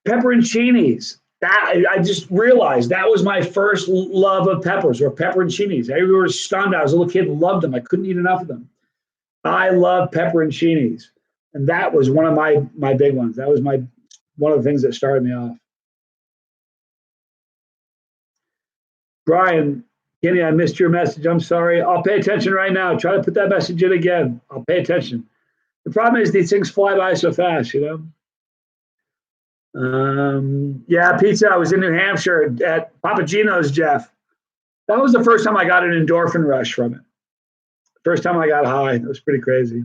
Pepperoncinis. That I just realized that was my first love of peppers or pepperoncinis. Everyone was stunned. I was a little kid and loved them. I couldn't eat enough of them. I love pepperoncinis, and that was one of my big ones. That was one of the things that started me off. Brian, Kenny, I missed your message. I'm sorry. I'll pay attention right now. Try to put that message in again. I'll pay attention. The problem is these things fly by so fast, you know. Yeah, pizza. I was in New Hampshire at Papagino's, Jeff. That was the first time I got an endorphin rush from it. First time I got high. It was pretty crazy.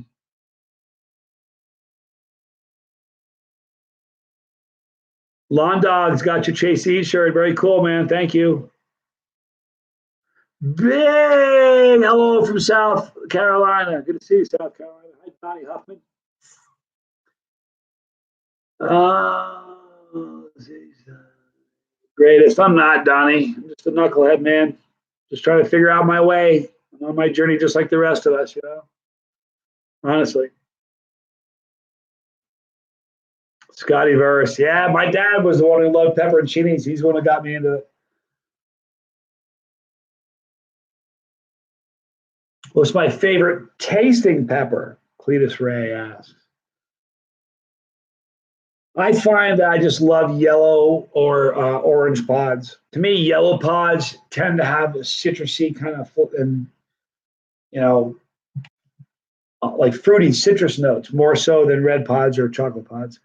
Lawn Dogs got your Chase E shirt. Very cool, man. Thank you. Big hello from South Carolina. Good to see you, South Carolina. Hi, Donnie Huffman. Greatest. I'm not, Donnie. I'm just a knucklehead, man. Just trying to figure out my way. I'm on my journey just like the rest of us, you know? Honestly. Scotty Verse. Yeah, my dad was the one who loved pepperoncinis. He's the one who got me into it. What's my favorite tasting pepper? Cletus Ray asks. I find that I just love yellow or orange pods. To me, yellow pods tend to have a citrusy kind of, and you know, like fruity citrus notes more so than red pods or chocolate pods.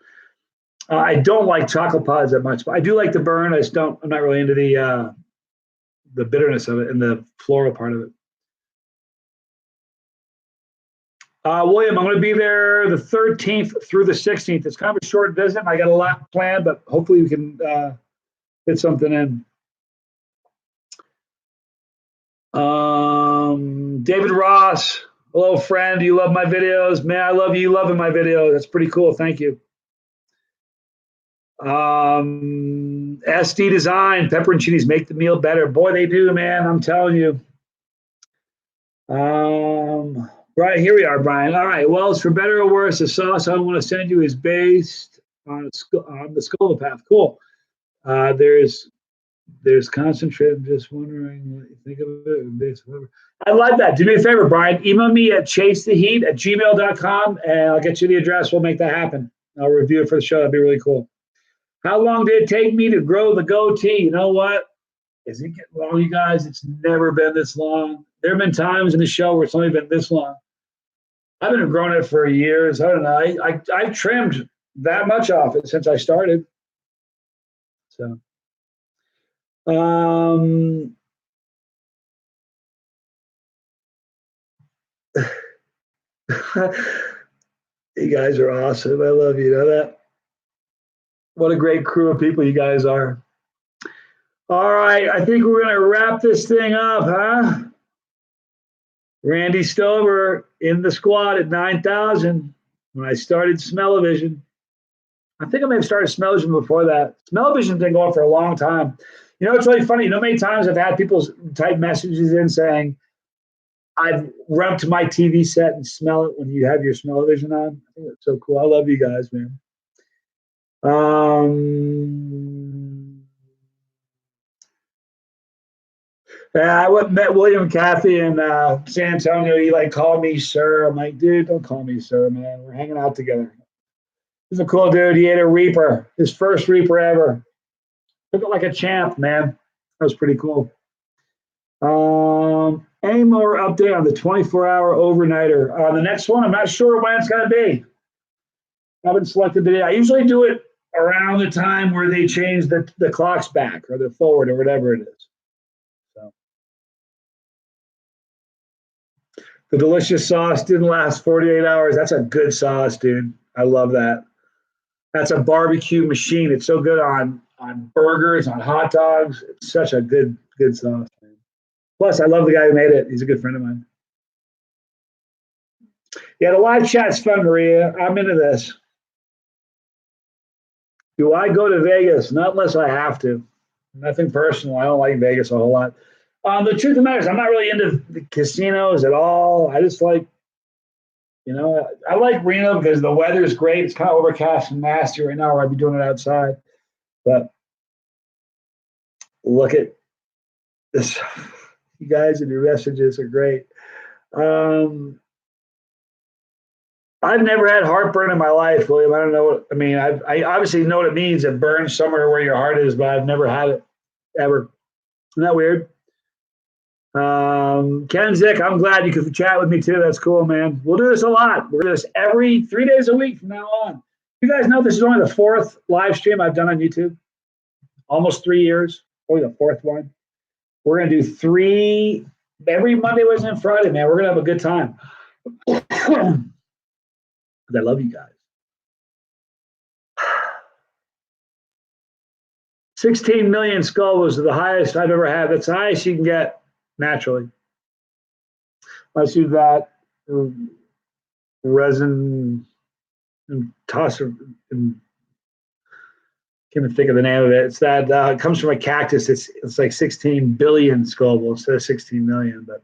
I don't like chocolate pods that much, but I do like the burn. I just don't. I'm not really into the bitterness of it and the floral part of it. William, I'm going to be there the 13th through the 16th. It's kind of a short visit. I got a lot planned, but hopefully we can fit something in. David Ross, hello, friend. You love my videos? Man, I love you loving my videos. That's pretty cool. Thank you. SD Design, pepperoncinis make the meal better. Boy, they do, man. I'm telling you. Right, here we are, Brian. All right. Well, it's for better or worse. The sauce I want to send you is based on the Scoville path. Cool. There's concentrate. I'm just wondering what you think of it. I like that. Do me a favor, Brian. Email me at chasetheheat@gmail.com, and I'll get you the address. We'll make that happen. I'll review it for the show. That'd be really cool. How long did it take me to grow the goatee? You know what? Is it getting long, you guys? It's never been this long. There have been times in the show where it's only been this long. I've been growing it for years. I don't know. I've trimmed that much off it since I started. So, you guys are awesome. I love you. You know that? What a great crew of people you guys are. All right. I think we're going to wrap this thing up, huh? Randy Stover in the squad at 9,000 when I started Smell-O-Vision. I think I may have started Smell-O-Vision before that. Smell-O-Vision's been going for a long time. You know, it's really funny. You know how many times I've had people type messages in saying, I've run up to my TV set and smell it when you have your Smell-O-Vision on. I think that's so cool. I love you guys, man. I went and met William and Kathy in San Antonio. He like called me sir. I'm like, dude, don't call me sir, man. We're hanging out together. He's a cool dude. He ate a Reaper, his first Reaper ever. Took it like a champ, man. That was pretty cool. Any more update on the 24-hour overnighter? The next one, I'm not sure when it's going to be. I haven't selected the day. I usually do it around the time where they change the clocks back or the forward or whatever it is. So, The delicious sauce didn't last 48 hours. That's a good sauce, dude. I love that. That's a barbecue machine. It's so good on burgers, on hot dogs. It's such a good sauce, man. Plus, I love the guy who made it. He's a good friend of mine. Yeah, the live chat's fun, Maria. I'm into this. Do I go to Vegas? Not unless I have to. Nothing personal. I don't like Vegas a whole lot. The truth of the matter is, I'm not really into the casinos at all. I just like, I like Reno because the weather is great. It's kind of overcast and nasty right now, where I'd be doing it outside. But look at this. You guys and your messages are great. I've never had heartburn in my life, William. I don't know what I mean. I obviously know what it means. It burns somewhere where your heart is, but I've never had it ever. Isn't that weird? Ken Zick, I'm glad you could chat with me too. That's cool, man. We'll do this a lot. We'll do this every 3 days a week from now on. You guys know this is only the 4th live stream I've done on YouTube. Almost 3 years. Only the 4th one. We're gonna do 3 every Monday, Wednesday, and Friday, man. We're gonna have a good time. I love you guys. 16 million Scovilles is the highest I've ever had. That's the highest you can get naturally. Unless you've got resin and toss and can't even think of the name of it. It's that it comes from a cactus. It's like 16 billion Scoville instead of 16 million. But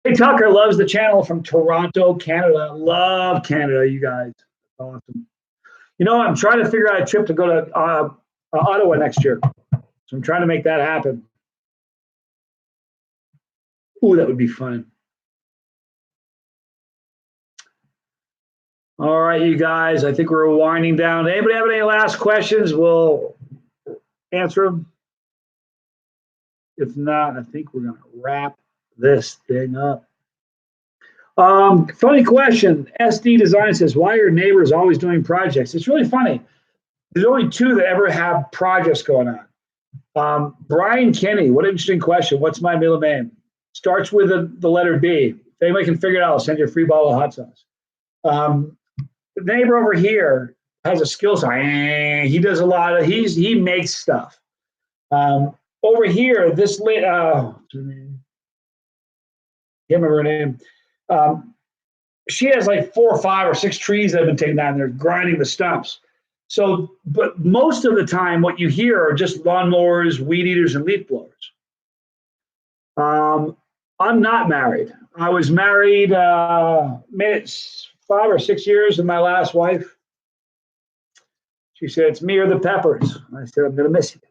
Hey, Tucker loves the channel from Toronto, Canada. Love Canada, you guys. Awesome. I'm trying to figure out a trip to go to Ottawa next year. So I'm trying to make that happen. Ooh, that would be fun. All right, you guys. I think we're winding down. Anybody have any last questions? We'll answer them. If not, I think we're going to wrap this thing up. Funny question. SD Design says, why are neighbors always doing projects? It's really funny. There's only 2 that ever have projects going on. Brian Kinney, what an interesting question. What's my middle name? Starts with the letter B. If anybody can figure it out, I'll send you a free bottle of hot sauce. The neighbor over here has a skill set. He does a lot of, he makes stuff. Over here, this lady, can't remember her name. She has like 4 or 5 or 6 trees that have been taken down. They're grinding the stumps. So, but most of the time, what you hear are just lawnmowers, weed eaters, and leaf blowers. I'm not married. I was married, made it 5 or 6 years with my last wife. She said, it's me or the peppers. I said, I'm going to miss you.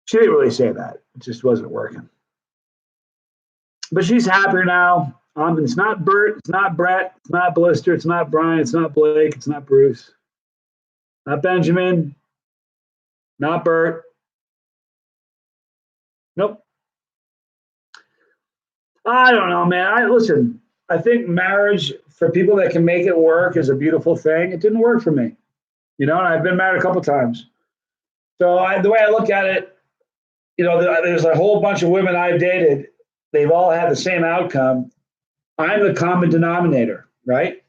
She didn't really say that. It just wasn't working. But she's happier now. It's not Bert, it's not Brett, it's not Blister, it's not Brian, it's not Blake, it's not Bruce, not Benjamin, not Bert. Nope. I don't know, man. Listen, I think marriage for people that can make it work is a beautiful thing. It didn't work for me, and I've been married a couple times. So the way I look at it, there's a whole bunch of women I've dated. They've all had the same outcome. I'm the common denominator, right?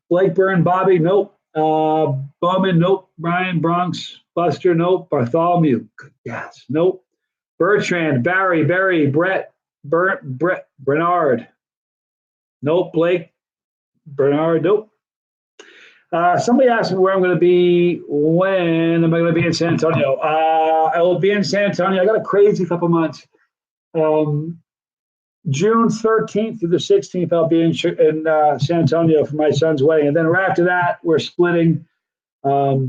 Blake, Byrne, Bobby, nope. Bowman, nope. Brian, Bronx, Buster, nope. Bartholomew, yes, nope. Bertrand, Barry, Brett, Bernard, nope. Blake, Bernard, nope. Somebody asked me where I'm going to be. When am I going to be in San Antonio? I will be in San Antonio. I got a crazy couple months. June 13th through the 16th, I'll be in San Antonio for my son's wedding. And then right after that, we're splitting. We're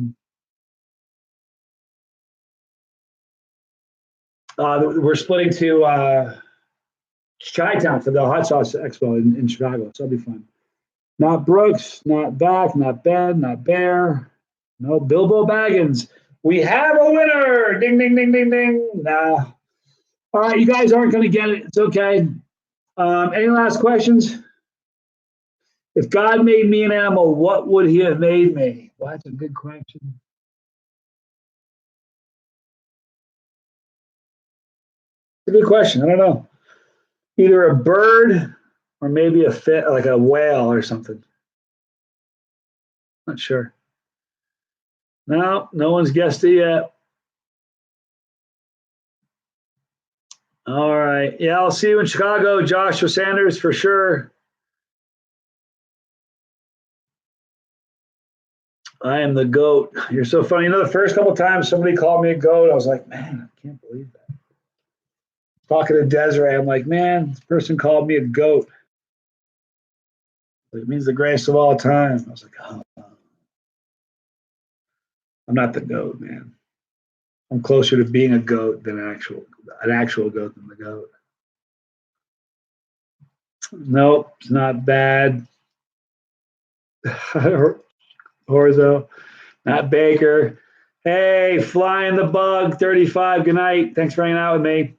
splitting to Chi-Town for the Hot Sauce Expo in Chicago. So it'll be fun. Not Brooks, not Back, not Ben, not Bear. No, Bilbo Baggins. We have a winner. Ding, ding, ding, ding, ding. Nah. All right, you guys aren't going to get it. It's okay. Any last questions? If God made me an animal, what would he have made me? Well, that's a good question. a good question. I don't know. Either a bird or maybe a fit, like a whale or something. Not sure. No, no one's guessed it yet. All right. Yeah, I'll see you in Chicago, Joshua Sanders, for sure. I am the goat. You're so funny. You know, the first couple times somebody called me a goat, I was like, man, I can't believe that. Talking to Desiree, I'm like, man, this person called me a goat. It means the greatest of all time. I was like, oh, I'm not the goat, man. I'm closer to being a goat than an actual goat than the goat. Nope, it's not bad. Horzo, not Baker. Hey, flying the bug, 35. Good night. Thanks for hanging out with me.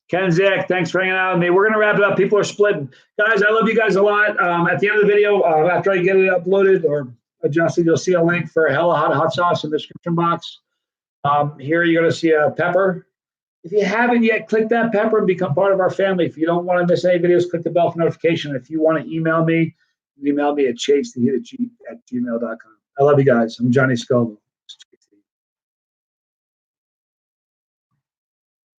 Ken Zick, thanks for hanging out with me. We're going to wrap it up. People are splitting. Guys, I love you guys a lot. At the end of the video, after I get it uploaded or adjusted, you'll see a link for Hella Hot Sauce in the description box. Here you're going to see a pepper. If you haven't yet, click that pepper and become part of our family. If you don't want to miss any videos, click the bell for notification. If you want to email me at chase@gmail.com. I love you guys. I'm Johnny Scoville.